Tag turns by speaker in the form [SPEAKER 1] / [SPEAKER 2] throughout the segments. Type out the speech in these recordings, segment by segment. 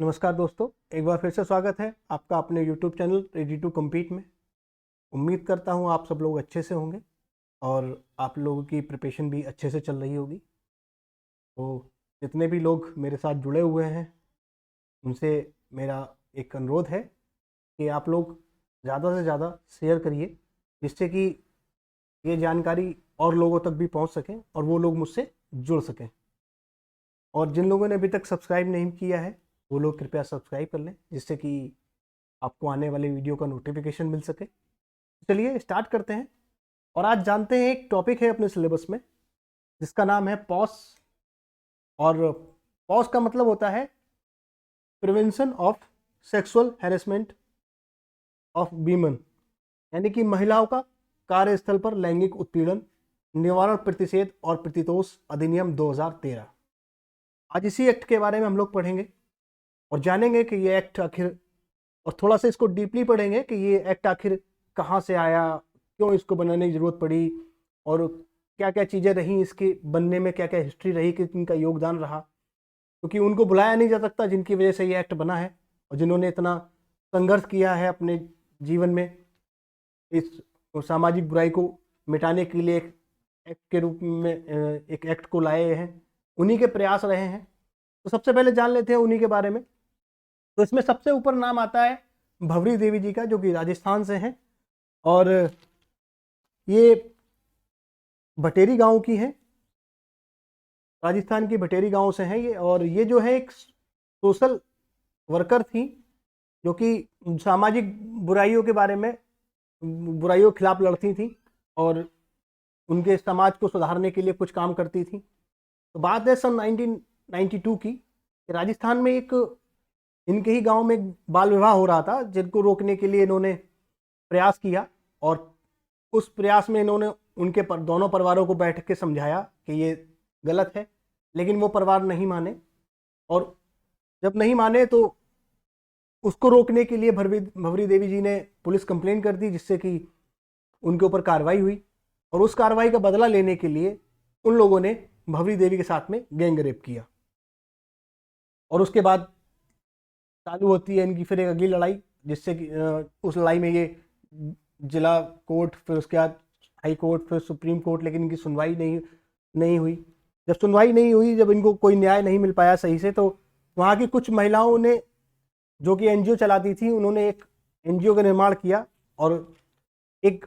[SPEAKER 1] नमस्कार दोस्तों, एक बार फिर से स्वागत है आपका अपने YouTube channel ready to compete में। उम्मीद करता हूँ आप सब लोग अच्छे से होंगे और आप लोगों की प्रिपरेशन भी अच्छे से चल रही होगी। तो जितने भी लोग मेरे साथ जुड़े हुए हैं उनसे मेरा एक अनुरोध है कि आप लोग ज़्यादा से ज़्यादा शेयर करिए, जिससे कि ये जानकारी और लोगों तक भी पहुंच सके और वो लोग मुझसे जुड़ सकें। और जिन लोगों ने अभी तक सब्सक्राइब नहीं किया है वो लोग कृपया सब्सक्राइब कर लें, जिससे कि आपको आने वाले वीडियो का नोटिफिकेशन मिल सके। चलिए स्टार्ट करते हैं और आज जानते हैं एक टॉपिक है अपने सिलेबस में जिसका नाम है पॉस। और पॉस का मतलब होता है prevention of sexual harassment of women, यानी कि महिलाओं का कार्यस्थल पर लैंगिक उत्पीड़न निवारण प्रतिषेध और प्रतितोष अधिनियम 2013। आज इसी एक्ट के बारे में हम लोग पढ़ेंगे और जानेंगे कि ये एक्ट आखिर, और थोड़ा सा इसको डीपली पढ़ेंगे कि ये एक्ट आखिर कहाँ से आया, क्यों इसको बनाने की ज़रूरत पड़ी और क्या क्या चीज़ें रहीं इसके बनने में, क्या क्या हिस्ट्री रही कि इनका योगदान रहा। क्योंकि उनको बुलाया नहीं जा सकता जिनकी वजह से ये एक्ट बना है और जिन्होंने इतना संघर्ष किया है अपने जीवन में इस सामाजिक बुराई को मिटाने के लिए एक एक्ट के रूप में एक एक्ट को लाए हैं, उन्हीं के प्रयास रहे हैं। तो सबसे पहले जान लेते हैं उन्हीं के बारे में। तो इसमें सबसे ऊपर नाम आता है भंवरी देवी जी का, जो कि राजस्थान से हैं और ये भटेरी गांव की हैं, राजस्थान की भटेरी गांव से हैं ये। और ये जो है एक सोशल वर्कर थी जो कि सामाजिक बुराइयों के बारे में, बुराइयों के खिलाफ लड़ती थी और उनके समाज को सुधारने के लिए कुछ काम करती थी। तो बात है सन 1992 की। राजस्थान में एक इनके ही गांव में एक बाल विवाह हो रहा था, जिनको रोकने के लिए इन्होंने प्रयास किया और उस प्रयास में इन्होंने उनके दोनों परिवारों को बैठ के समझाया कि ये गलत है, लेकिन वो परिवार नहीं माने। और जब नहीं माने तो उसको रोकने के लिए भंवरी देवी जी ने पुलिस कंप्लेंट कर दी, जिससे कि उनके ऊपर कार्रवाई हुई। और उस कार्रवाई का बदला लेने के लिए उन लोगों ने भंवरी देवी के साथ में गैंग रेप किया। और उसके बाद चालू होती है इनकी फिर एक अगली लड़ाई, जिससे कि उस लड़ाई में ये जिला कोर्ट, फिर उसके बाद हाई कोर्ट, फिर सुप्रीम कोर्ट, लेकिन इनकी सुनवाई नहीं हुई। जब सुनवाई नहीं हुई, जब इनको कोई न्याय नहीं मिल पाया सही से, तो वहाँ की कुछ महिलाओं ने, जो कि एनजीओ चलाती थी, उन्होंने एक एनजीओ का निर्माण किया और एक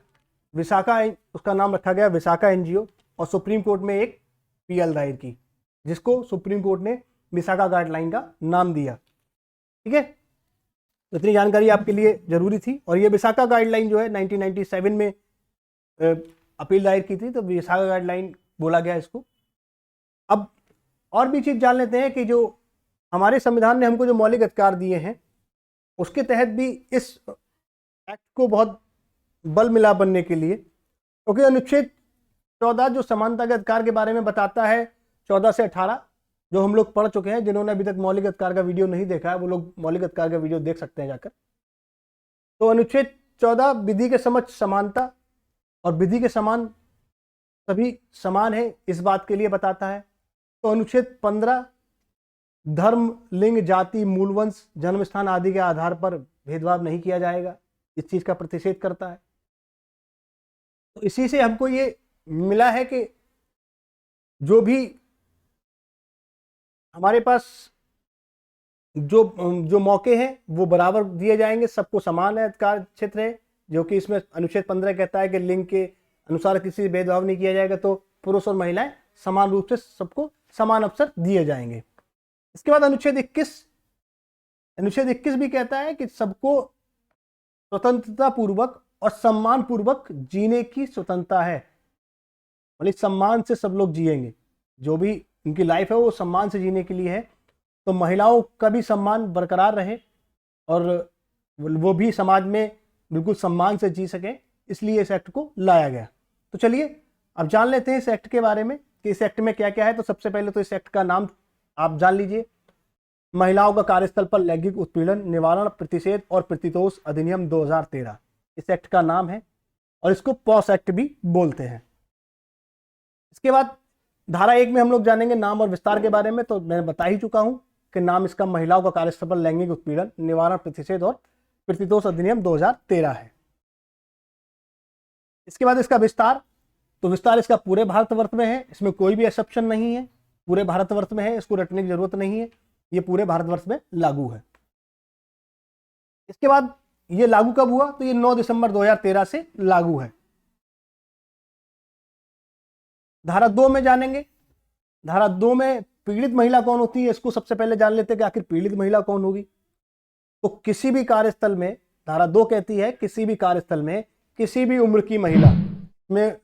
[SPEAKER 1] विशाखा, उसका नाम रखा गया विशाखा एनजीओ, और सुप्रीम कोर्ट में एक पीएल दायर की, जिसको सुप्रीम कोर्ट ने विशाखा गाइडलाइन का नाम दिया। ठीक है, इतनी जानकारी आपके लिए जरूरी थी। और ये विशाखा गाइडलाइन जो है 1997 में अपील दायर की थी, तो विशाखा गाइडलाइन बोला गया इसको। अब और भी चीज जान लेते हैं कि जो हमारे संविधान ने हमको जो मौलिक अधिकार दिए हैं, उसके तहत भी इस एक्ट को बहुत बल मिला बनने के लिए, क्योंकि अनुच्छेद 14 जो समानता के अधिकार के बारे में बताता है, 14 से 18, जो हम लोग पढ़ चुके हैं। जिन्होंने अभी तक मौलिक अधिकार का वीडियो नहीं देखा है वो लोग मौलिक अधिकार का वीडियो देख सकते हैं जाकर। तो अनुच्छेद 14 विधि के समक्ष समानता और विधि के समान सभी समान है, इस बात के लिए बताता है। तो अनुच्छेद 15 धर्म, लिंग, जाति, मूलवंश, जन्मस्थान आदि के आधार पर भेदभाव नहीं किया जाएगा, इस चीज का प्रतिषेध करता है। तो इसी से हमको ये मिला है कि जो भी हमारे पास जो मौके हैं वो बराबर दिए जाएंगे, सबको समान अधिकार क्षेत्र है। जो कि इसमें अनुच्छेद 15 कहता है कि लिंग के अनुसार किसी भेदभाव नहीं किया जाएगा, तो पुरुष और महिलाएं समान रूप से सबको समान अवसर दिए जाएंगे। इसके बाद अनुच्छेद 21 भी कहता है कि सबको स्वतंत्रता पूर्वक और सम्मान पूर्वक जीने की स्वतंत्रता है। मतलब सम्मान से सब लोग जिएंगे, जो भी उनकी लाइफ है वो सम्मान से जीने के लिए है। तो महिलाओं का भी सम्मान बरकरार रहे और वो भी समाज में बिल्कुल सम्मान से जी सके, इसलिए इस एक्ट को लाया गया। तो चलिए अब जान लेते हैं इस एक्ट के बारे में कि इस एक्ट में क्या क्या है। तो सबसे पहले तो इस एक्ट का नाम आप जान लीजिए, महिलाओं का कार्यस्थल पर लैंगिक उत्पीड़न निवारण प्रतिषेध और प्रतितोष अधिनियम 2013 इस एक्ट का नाम है, और इसको पॉस एक्ट भी बोलते हैं। इसके बाद धारा 1 में हम लोग जानेंगे नाम और विस्तार के बारे में। तो मैं बता ही चुका हूं कि नाम इसका महिलाओं का कार्यस्थल पर लैंगिक उत्पीड़न निवारण प्रतिषेध और प्रतितोष अधिनियम 2013 है। इसके बाद इसका विस्तार, तो विस्तार इसका पूरे भारतवर्ष में है, इसमें कोई भी एक्सेप्शन नहीं है, पूरे भारतवर्ष में है, इसको रटने की जरूरत नहीं है, ये पूरे भारतवर्ष में लागू है। इसके बाद ये लागू कब हुआ, तो ये 9 दिसंबर 2013 से लागू है। धारा 2 में जानेंगे। धारा 2 में पीड़ित महिला कौन होती है, इसको सबसे पहले जान लेते हैं कि आखिर पीड़ित महिला कौन होगी। तो किसी भी कार्यस्थल में, धारा 2 कहती है किसी भी कार्यस्थल में किसी भी उम्र की महिला में,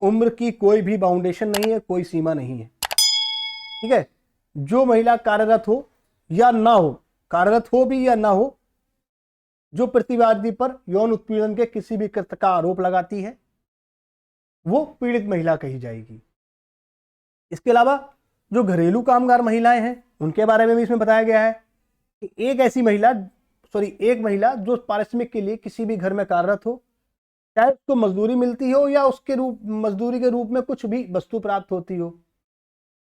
[SPEAKER 1] उम्र की कोई भी बाउंडेशन नहीं है, कोई सीमा नहीं है, ठीक है। जो महिला कार्यरत हो या ना हो, कार्यरत हो भी या ना हो, जो प्रतिवादी पर यौन उत्पीड़न के किसी भी कृत्य का आरोप लगाती है, वो पीड़ित महिला कही जाएगी। इसके अलावा जो घरेलू कामगार महिलाएं हैं, उनके बारे में भी इसमें बताया गया है कि एक महिला जो पारिश्रमिक के लिए किसी भी घर में कार्यरत हो, चाहे उसको मजदूरी मिलती हो या उसके मजदूरी के रूप में कुछ भी वस्तु प्राप्त होती हो,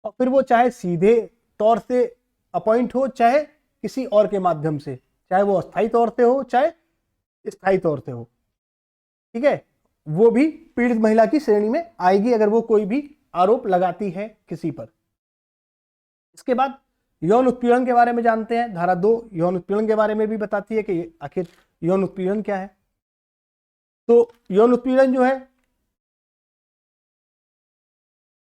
[SPEAKER 1] और फिर वो चाहे सीधे तौर से अपॉइंट हो, चाहे किसी और के माध्यम से, चाहे वो अस्थायी तौर से हो चाहे स्थायी तौर से हो, ठीक है, वो भी पीड़ित महिला की श्रेणी में आएगी अगर वो कोई भी आरोप लगाती है किसी पर। इसके बाद यौन उत्पीड़न के बारे में जानते हैं। धारा 2 यौन उत्पीड़न के बारे में भी बताती है कि आखिर यौन उत्पीड़न क्या है। तो यौन उत्पीड़न जो है,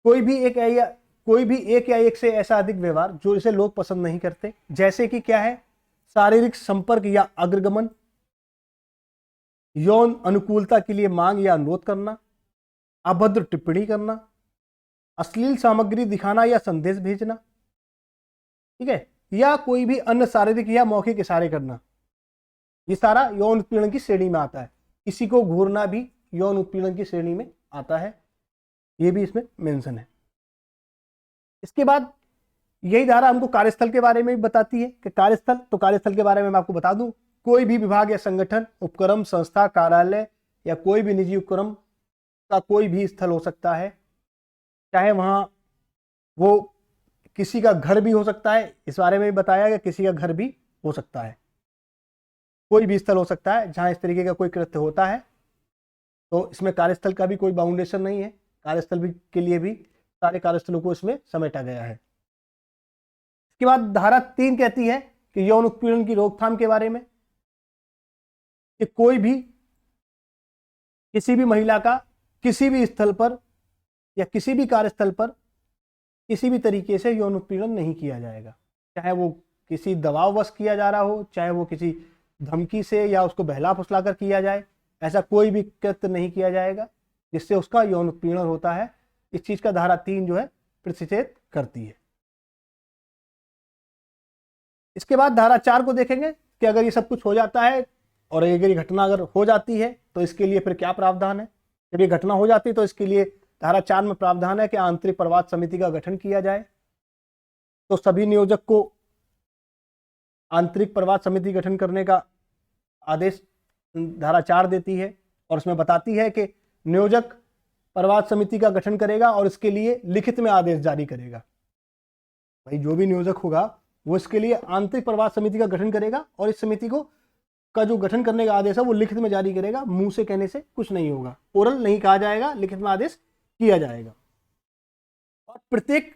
[SPEAKER 1] कोई भी एक या एक से ऐसा अधिक व्यवहार जो इसे लोग पसंद नहीं करते, जैसे कि क्या है, शारीरिक संपर्क या अग्रगमन, यौन अनुकूलता के लिए मांग या अनुरोध करना, अभद्र टिप्पणी करना, अश्लील सामग्री दिखाना या संदेश भेजना, ठीक है, या कोई भी अन्य शारीरिक या मौखिक इशारे करना, ये सारा यौन उत्पीड़न की श्रेणी में आता है। किसी को घूरना भी यौन उत्पीड़न की श्रेणी में आता है, ये भी इसमें मेंशन है। इसके बाद यही धारा हमको कार्यस्थल के बारे में भी बताती है कि कार्यस्थल के बारे में मैं आपको बता दूं, कोई भी विभाग या संगठन, उपक्रम, संस्था, कार्यालय या कोई भी निजी उपक्रम का कोई भी स्थल हो सकता है, चाहे वहां वो किसी का घर भी हो सकता है, इस बारे में भी बताया गया, किसी का घर भी हो सकता है, कोई भी स्थल हो सकता है जहां इस तरीके का कोई कृत्य होता है। तो इसमें कार्यस्थल का भी कोई बाउंडेशन नहीं है, कार्यस्थल भी के लिए भी सारे कार्यस्थलों को इसमें समेटा गया है। इसके बाद धारा 3 कहती है कि यौन उत्पीड़न की रोकथाम के बारे में, कि कोई भी किसी भी महिला का किसी भी स्थल पर या किसी भी कार्यस्थल पर किसी भी तरीके से यौन उत्पीड़न नहीं किया जाएगा, चाहे वो किसी दबाववश किया जा रहा हो, चाहे वो किसी धमकी से या उसको बहला फुसला कर किया जाए, ऐसा कोई भी कृत्य नहीं किया जाएगा जिससे उसका यौन उत्पीड़न होता है। इस चीज का धारा 3 जो है प्रतिषेध करती है। इसके बाद धारा 4 को देखेंगे कि अगर ये सब कुछ हो जाता है और अगर ये घटना अगर हो जाती है तो इसके लिए फिर क्या प्रावधान है। जब ये घटना हो जाती है तो इसके लिए धारा 4 में प्रावधान है कि आंतरिक प्रवाद समिति का गठन किया जाए। तो सभी नियोजक को आंतरिक प्रवाद समिति गठन करने का आदेश धारा 4 देती है और उसमें बताती है कि नियोजक प्रवाद समिति का गठन करेगा और इसके लिए लिखित में आदेश जारी करेगा। भाई जो भी नियोजक होगा वो इसके लिए आंतरिक प्रवाद समिति का गठन करेगा और इस समिति को का जो गठन करने का आदेश है वो लिखित में जारी करेगा, मुंह से कहने से कुछ नहीं होगा, ओरल नहीं कहा जाएगा, लिखित में आदेश किया जाएगा। और प्रत्येक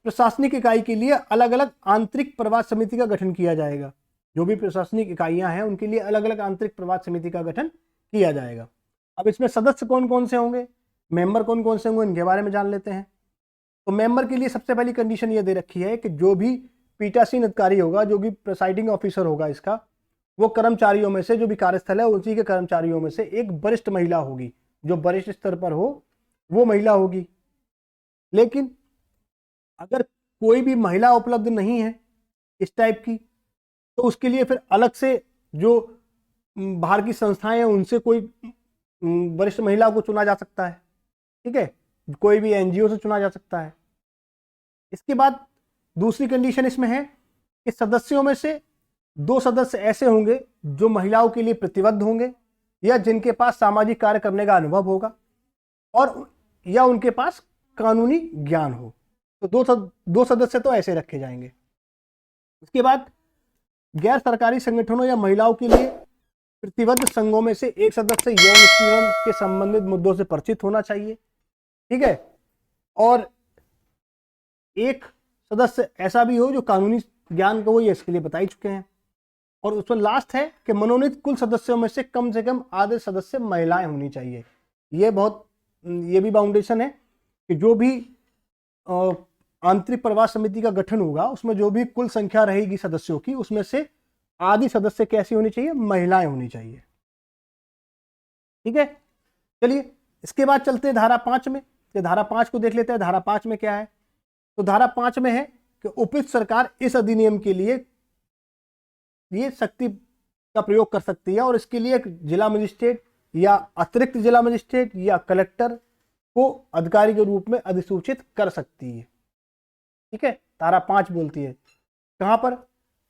[SPEAKER 1] प्रशासनिक इकाई के लिए अलग अलग आंतरिक प्रवाद समिति का गठन किया जाएगा। जो भी प्रशासनिक इकाइयां हैं उनके लिए अलग अलग आंतरिक प्रवाद समिति का गठन किया जाएगा। अब इसमें सदस्य कौन कौन से होंगे, मेंबर कौन कौन से होंगे, इनके बारे में जान लेते हैं। तो मेंबर के लिए सबसे पहली कंडीशन ये दे रखी है कि जो भी पीठासीन अधिकारी होगा, जो भी प्रिसाइडिंग ऑफिसर होगा इसका, वो कर्मचारियों में से, जो भी कार्यस्थल है उसी के कर्मचारियों में से एक वरिष्ठ महिला होगी, जो वरिष्ठ स्तर पर हो वो महिला होगी। लेकिन अगर कोई भी महिला उपलब्ध नहीं है इस टाइप की, तो उसके लिए फिर अलग से जो बाहर की संस्थाएं हैं उनसे कोई वरिष्ठ महिला को चुना जा सकता है, ठीक है, कोई भी एनजीओ से चुना जा सकता है। इसके बाद दूसरी कंडीशन इसमें है कि सदस्यों में से 2 सदस्य ऐसे होंगे जो महिलाओं के लिए प्रतिबद्ध होंगे या जिनके पास सामाजिक कार्य करने का अनुभव होगा और या उनके पास कानूनी ज्ञान हो। तो 2 सदस्य तो ऐसे रखे जाएंगे। इसके बाद गैर सरकारी संगठनों या महिलाओं के लिए प्रतिबद्ध संघों में से एक सदस्य यौन उत्पीड़न के संबंधित मुद्दों से परिचित होना चाहिए, ठीक है। और एक सदस्य ऐसा भी हो जो कानूनी ज्ञान को वो ये इसके लिए बता ही चुके हैं। और उसमें लास्ट है कि मनोनीत कुल सदस्यों में से कम आधे सदस्य महिलाएं होनी चाहिए। ये भी बाउंडेशन है कि जो भी आंतरिक प्रवाह समिति का गठन होगा उसमें जो भी कुल संख्या रहेगी सदस्यों की, उसमें से आधी सदस्य कैसी होनी चाहिए, महिलाएं होनी चाहिए, ठीक है। चलिए इसके बाद चलते हैं धारा 5 में। तो धारा 5 को देख लेते हैं। धारा 5 में क्या है? तो धारा 5 में है कि उपयुक्त सरकार इस अधिनियम के लिए ये शक्ति का प्रयोग कर सकती है और इसके लिए एक जिला मजिस्ट्रेट या अतिरिक्त जिला मजिस्ट्रेट या कलेक्टर को अधिकारी के रूप में अधिसूचित कर सकती है, ठीक है। धारा 5 बोलती है कहां पर?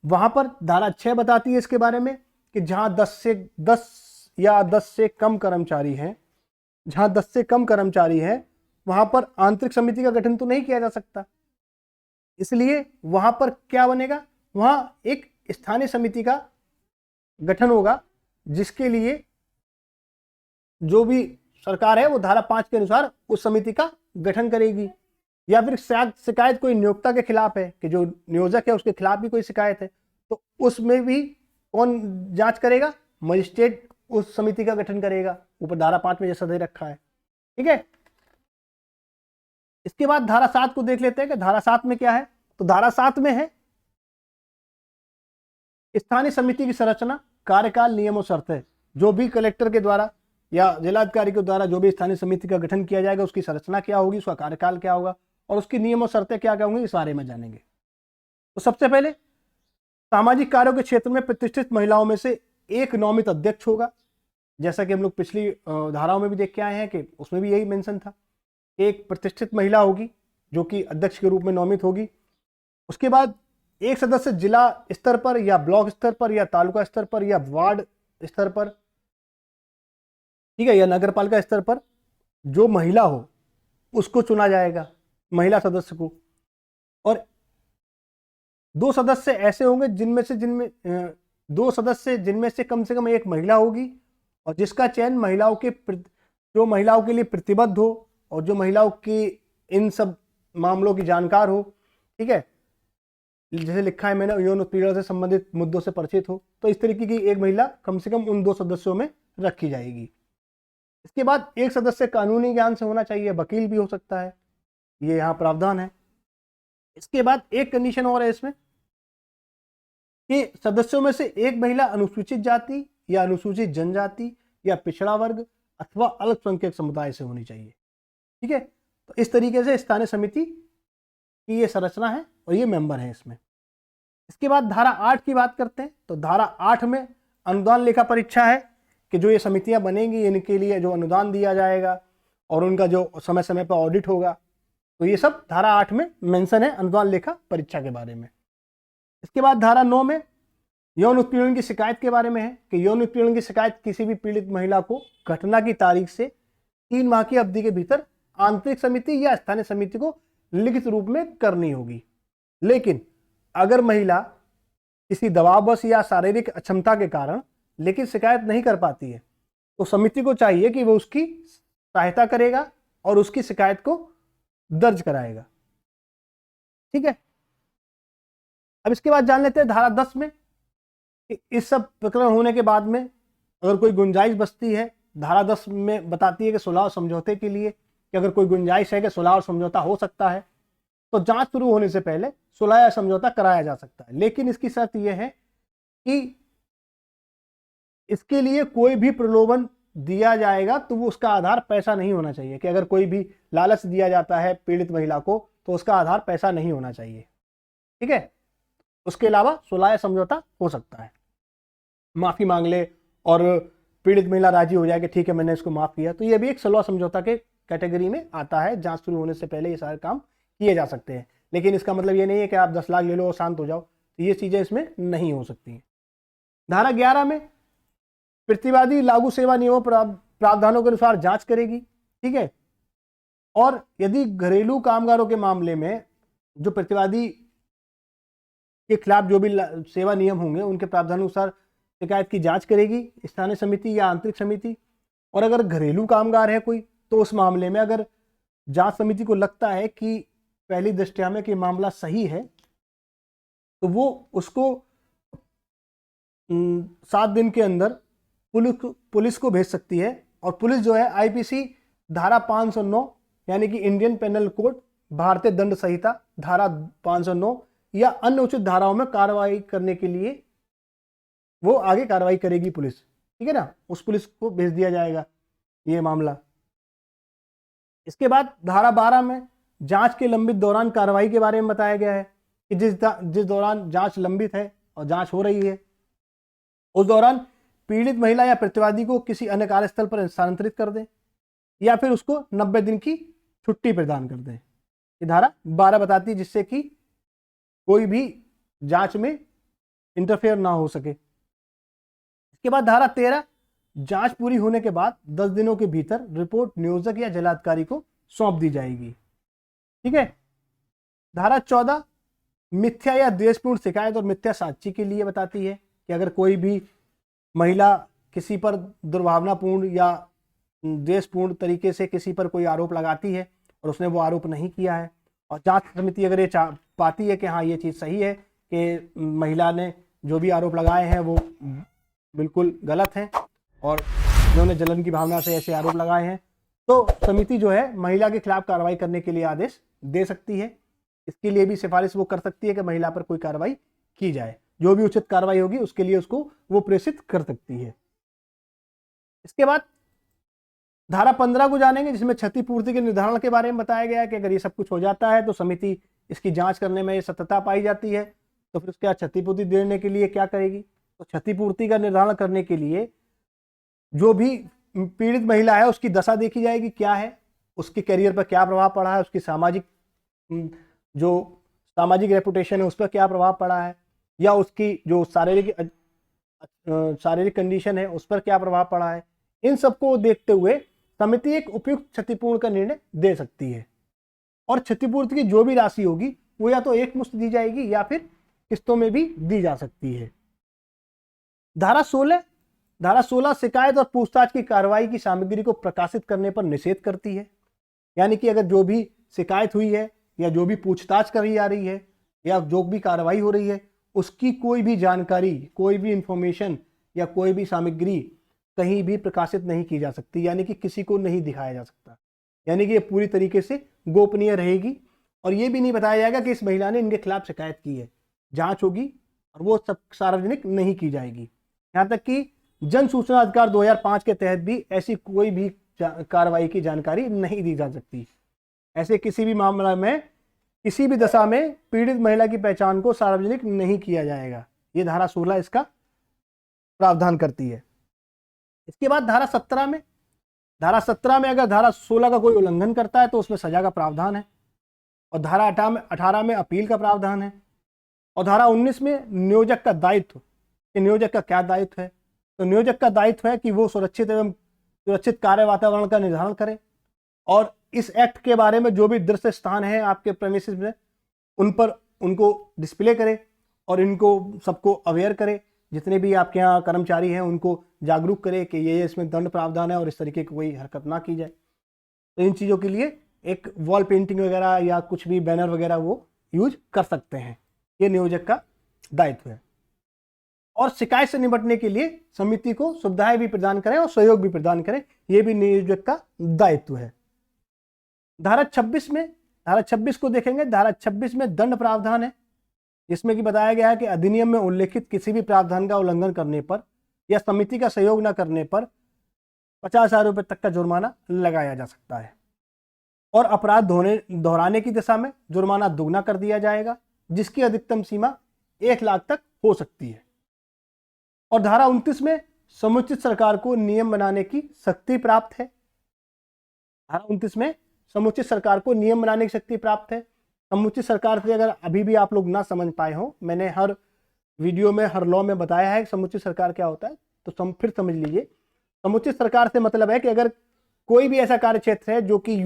[SPEAKER 1] वहां पर धारा 6 बताती है इसके बारे में कि जहां 10 से कम कर्मचारी हैं, जहां 10 से कम कर्मचारी हैं वहां पर आंतरिक समिति का गठन तो नहीं किया जा सकता, इसलिए वहां पर क्या बनेगा? वहां एक स्थानीय समिति का गठन होगा जिसके लिए जो भी सरकार है वो धारा 5 के अनुसार उस समिति का गठन करेगी। या फिर शिकायत कोई नियोक्ता के खिलाफ है कि जो नियोजक है उसके खिलाफ भी कोई शिकायत है, तो उसमें भी कौन जांच करेगा? मजिस्ट्रेट उस समिति का गठन करेगा, ऊपर धारा 5 में जैसा दे रखा है, ठीक है। इसके बाद धारा 7 को देख लेते हैं कि धारा 7 में क्या है। तो धारा 7 में है स्थानीय समिति की संरचना, कार्यकाल, नियम और शर्तें। जो भी कलेक्टर के द्वारा या जिलाधिकारी के द्वारा जो भी स्थानीय समिति का गठन किया जाएगा उसकी संरचना क्या होगी, उसका कार्यकाल क्या होगा और उसकी नियम और शर्तें क्या क्या होंगी, इस बारे में जानेंगे। तो सबसे पहले सामाजिक कार्यों के क्षेत्र में प्रतिष्ठित महिलाओं में से एक नौमित अध्यक्ष होगा, जैसा कि हम लोग पिछली धाराओं में भी देख के आए हैं कि उसमें भी यही मेंशन था। एक प्रतिष्ठित महिला होगी जो कि अध्यक्ष के रूप में नौमित होगी। उसके बाद एक सदस्य जिला स्तर पर या ब्लॉक स्तर पर या तालुका स्तर पर या वार्ड स्तर पर, ठीक है, या नगर पालिका स्तर पर जो महिला हो उसको चुना जाएगा, महिला सदस्य को। और दो सदस्य ऐसे होंगे जिनमें से कम एक महिला होगी और जिसका चयन जो महिलाओं के लिए प्रतिबद्ध हो और जो महिलाओं की इन सब मामलों की जानकार हो, ठीक है, जैसे लिखा है मैंने, यौन उत्पीड़न से संबंधित मुद्दों से परिचित हो। तो इस तरीके की एक महिला कम से कम उन 2 सदस्यों में रखी जाएगी। इसके बाद एक सदस्य कानूनी ज्ञान से होना चाहिए, वकील भी हो सकता है, ये यहाँ प्रावधान है। इसके बाद एक कंडीशन और है इसमें कि सदस्यों में से एक महिला अनुसूचित जाति या अनुसूचित जनजाति या पिछड़ा वर्ग अथवा अल्पसंख्यक समुदाय से होनी चाहिए, ठीक है। तो इस तरीके से स्थानीय समिति की ये संरचना है और ये मेंबर है इसमें। इसके बाद धारा 8 की बात करते हैं। तो धारा 8 में अनुदान लेखा परीक्षा है कि जो ये समितियां बनेंगी इनके लिए जो अनुदान दिया जाएगा और उनका जो समय समय पर ऑडिट होगा, तो ये सब धारा 8 में मेंशन है अनुदान लेखा परीक्षा के बारे में। इसके बाद धारा 9 में यौन उत्पीड़न की शिकायत के बारे में है कि यौन उत्पीड़न की शिकायत किसी भी पीड़ित महिला को घटना की तारीख से 3 माह की अवधि के भीतर आंतरिक समिति या स्थानीय समिति को लिखित रूप में करनी होगी। लेकिन अगर महिला किसी दबाववश या शारीरिक अक्षमता के कारण लिखित शिकायत नहीं कर पाती है तो समिति को चाहिए कि वो उसकी सहायता करेगा और उसकी शिकायत को दर्ज कराएगा, ठीक है। अब इसके बाद जान लेते हैं धारा 10 में कि इस सब प्रकरण होने के बाद में अगर कोई गुंजाइश बचती है, धारा 10 में बताती है कि सुलह और समझौते के लिए कि अगर कोई गुंजाइश है कि सुलह और समझौता हो सकता है तो जांच शुरू होने से पहले सुलह या समझौता कराया जा सकता है। लेकिन इसकी शर्त यह है कि इसके लिए कोई भी प्रलोभन दिया जाएगा तो वो उसका आधार पैसा नहीं होना चाहिए, कि अगर कोई भी लालच दिया जाता है पीड़ित महिला को तो उसका आधार पैसा नहीं होना चाहिए, ठीक है। उसके अलावा सुलह या समझौता हो सकता है, माफी मांग ले और पीड़ित महिला राजी हो जाए कि ठीक है मैंने इसको माफ किया, तो ये भी एक सुलह समझौता के कैटेगरी में आता है। जांच शुरू होने से पहले ये सारे काम किए जा सकते हैं, लेकिन इसका मतलब ये नहीं है कि आप 10 लाख ले लो और शांत हो जाओ, तो ये चीजें इसमें नहीं हो सकती हैं। धारा 11 में प्रतिवादी लागू सेवा नियमों प्रावधानों के अनुसार जांच करेगी, ठीक है। और यदि घरेलू कामगारों के मामले में जो प्रतिवादी के खिलाफ जो भी सेवा नियम होंगे उनके प्रावधानुसार शिकायत की जांच करेगी स्थानीय समिति या आंतरिक समिति। और अगर घरेलू कामगार है कोई, तो उस मामले में अगर जांच समिति को लगता है कि पहली दृष्टया में कि मामला सही है, तो वो उसको 7 दिन के अंदर पुलिस को भेज सकती है। और पुलिस जो है आईपीसी धारा 509 यानी कि इंडियन पेनल कोड, भारतीय दंड संहिता धारा 509 या अन्य उचित धाराओं में कार्रवाई करने के लिए वो आगे कार्रवाई करेगी पुलिस, ठीक है ना। उस पुलिस को भेज दिया जाएगा ये मामला। इसके बाद धारा 12 में जांच के लंबित दौरान कार्रवाई के बारे में बताया गया है कि जिस दौरान जांच लंबित है और जांच हो रही है, उस दौरान पीड़ित महिला या प्रतिवादी को किसी अन्य कार्यस्थल पर स्थानांतरित कर दें या फिर उसको 90 दिन की छुट्टी प्रदान कर दें। ये धारा 12 बताती है, जिससे कि कोई भी जांच में इंटरफेयर ना हो सके। इसके बाद धारा 13, जांच पूरी होने के बाद 10 दिनों के भीतर रिपोर्ट नियोजक या जिलाधिकारी को सौंप दी जाएगी, ठीक है। धारा 14, मिथ्या या द्वेषपूर्ण शिकायत और मिथ्या साक्ष्य के लिए बताती है कि अगर कोई भी महिला किसी पर दुर्भावनापूर्ण या द्वेषपूर्ण तरीके से किसी पर कोई आरोप लगाती है और उसने वो आरोप नहीं किया है, और जांच समिति अगर ये पाती है कि हाँ ये चीज़ सही है कि महिला ने जो भी आरोप लगाए हैं वो बिल्कुल गलत हैं और उन्होंने जलन की भावना से ऐसे आरोप लगाए हैं, तो समिति जो है महिला के खिलाफ कार्रवाई करने के लिए आदेश दे सकती है। इसके लिए भी सिफारिश वो कर सकती है कि महिला पर कोई कार्रवाई की जाए, जो भी उचित कार्रवाई होगी उसके लिए उसको वो प्रेषित कर सकती है। इसके बाद धारा 15 को जानेंगे, जिसमें क्षतिपूर्ति के निर्धारण के बारे में बताया गया है कि अगर ये सब कुछ हो जाता है तो समिति इसकी जांच करने में सत्यता पाई जाती है तो फिर उसके बाद क्षतिपूर्ति देने के लिए क्या करेगी। तो क्षतिपूर्ति का निर्धारण करने के लिए जो भी पीड़ित महिला है उसकी दशा देखी जाएगी, क्या है, उसके करियर पर क्या प्रभाव पड़ा है, उसकी सामाजिक रेपुटेशन है उस पर क्या प्रभाव पड़ा है, या उसकी जो शारीरिक कंडीशन है उस पर क्या प्रभाव पड़ा है। इन सबको देखते हुए समिति एक उपयुक्त क्षतिपूर्ण का निर्णय दे सकती है। और क्षतिपूर्ति की जो भी राशि होगी वो या तो एक मुश्त दी जाएगी या फिर किस्तों में भी दी जा सकती है। धारा 16 शिकायत और पूछताछ की कार्रवाई की सामग्री को प्रकाशित करने पर निषेध करती है। यानी कि अगर जो भी शिकायत हुई है या जो भी पूछताछ करी जा रही है या जो भी कार्रवाई हो रही है उसकी कोई भी जानकारी, कोई भी इंफॉर्मेशन या कोई भी सामग्री कहीं भी प्रकाशित नहीं की जा सकती, यानी कि किसी को नहीं दिखाया जा सकता। यानी कि ये पूरी तरीके से गोपनीय रहेगी और ये भी नहीं बताया जाएगा कि इस महिला ने इनके खिलाफ शिकायत की है। जांच होगी और वो सब सार्वजनिक नहीं की जाएगी। यहाँ तक कि जन सूचना अधिकार 2005 के तहत भी ऐसी कोई भी कार्रवाई की जानकारी नहीं दी जा सकती। ऐसे किसी भी मामला में किसी भी दशा में पीड़ित महिला की पहचान को सार्वजनिक नहीं किया जाएगा। ये धारा 16 इसका प्रावधान करती है। इसके बाद धारा 17 में अगर धारा 16 का कोई उल्लंघन करता है तो उसमें सजा का प्रावधान है। और धारा 18 में अपील का प्रावधान है। और धारा 19 में नियोजक का दायित्व। नियोजक का क्या दायित्व है? तो नियोजक का दायित्व है कि वो सुरक्षित कार्य वातावरण का निर्धारण करे और इस एक्ट के बारे में जो भी दृश्य स्थान है आपके प्रेमिसेस में उन पर उनको डिस्प्ले करे और इनको सबको अवेयर करे। जितने भी आपके यहाँ कर्मचारी हैं उनको जागरूक करे कि ये इसमें दंड प्रावधान है और इस तरीके की कोई हरकत ना की जाए। तो इन चीज़ों के लिए एक वॉल पेंटिंग वगैरह या कुछ भी बैनर वगैरह वो यूज कर सकते हैं। ये नियोजक का दायित्व है। और शिकायत से निपटने के लिए समिति को सुविधाएं भी प्रदान करें और सहयोग भी प्रदान करें, ये भी नियोजक का दायित्व है। धारा 26 को देखेंगे। धारा 26 में दंड प्रावधान है, जिसमें कि बताया गया है कि अधिनियम में उल्लेखित किसी भी प्रावधान का उल्लंघन करने पर या समिति का सहयोग न करने पर 50,000 रुपये तक का जुर्माना लगाया जा सकता है और अपराध दोहराने की दिशा में जुर्माना दुगना कर दिया जाएगा, जिसकी अधिकतम सीमा 1 लाख तक हो सकती है। और धारा 29 में समुचित सरकार को नियम बनाने की शक्ति प्राप्त है। धारा 29 में समुचित सरकार को नियम बनाने की शक्ति प्राप्त है। समुचित सरकार से अगर अभी भी आप लोग ना समझ पाए हो, मैंने हर वीडियो में हर लॉ में बताया है कि समुचित सरकार क्या होता है, तो फिर समझ लीजिए। समुचित सरकार से मतलब है कि अगर कोई भी ऐसा कार्य क्षेत्र है जो कि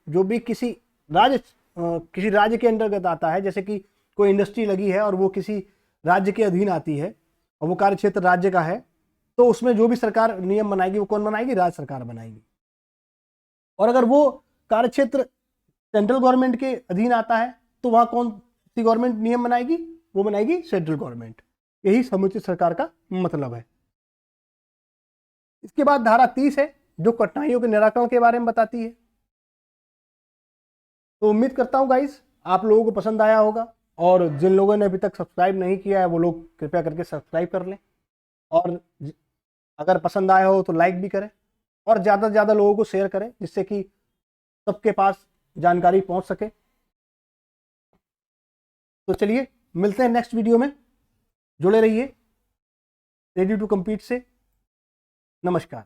[SPEAKER 1] जो भी किसी राज्य के अंतर्गत आता है, जैसे कि कोई इंडस्ट्री लगी है और वो किसी राज्य के अधीन आती है और वो कार्य क्षेत्र राज्य का है, तो उसमें जो भी सरकार नियम बनाएगी वो कौन बनाएगी? राज्य सरकार बनाएगी। और अगर वो कार्य क्षेत्र सेंट्रल गवर्नमेंट के अधीन आता है तो वहां कौन सी गवर्नमेंट नियम बनाएगी? वो बनाएगी सेंट्रल गवर्नमेंट। यही समुचित सरकार का मतलब है। इसके बाद धारा 30 है जो कठिनाइयों के निराकरण के बारे में बताती है। तो उम्मीद करता हूं गाइस आप लोगों को पसंद आया होगा, और जिन लोगों ने अभी तक सब्सक्राइब नहीं किया है वो लोग कृपया करके सब्सक्राइब कर लें, और अगर पसंद आया हो तो लाइक भी करें और ज़्यादा से ज़्यादा लोगों को शेयर करें जिससे कि सबके पास जानकारी पहुंच सके। तो चलिए मिलते हैं नेक्स्ट वीडियो में, जुड़े रहिए रेडी टू कम्पीट से। नमस्कार।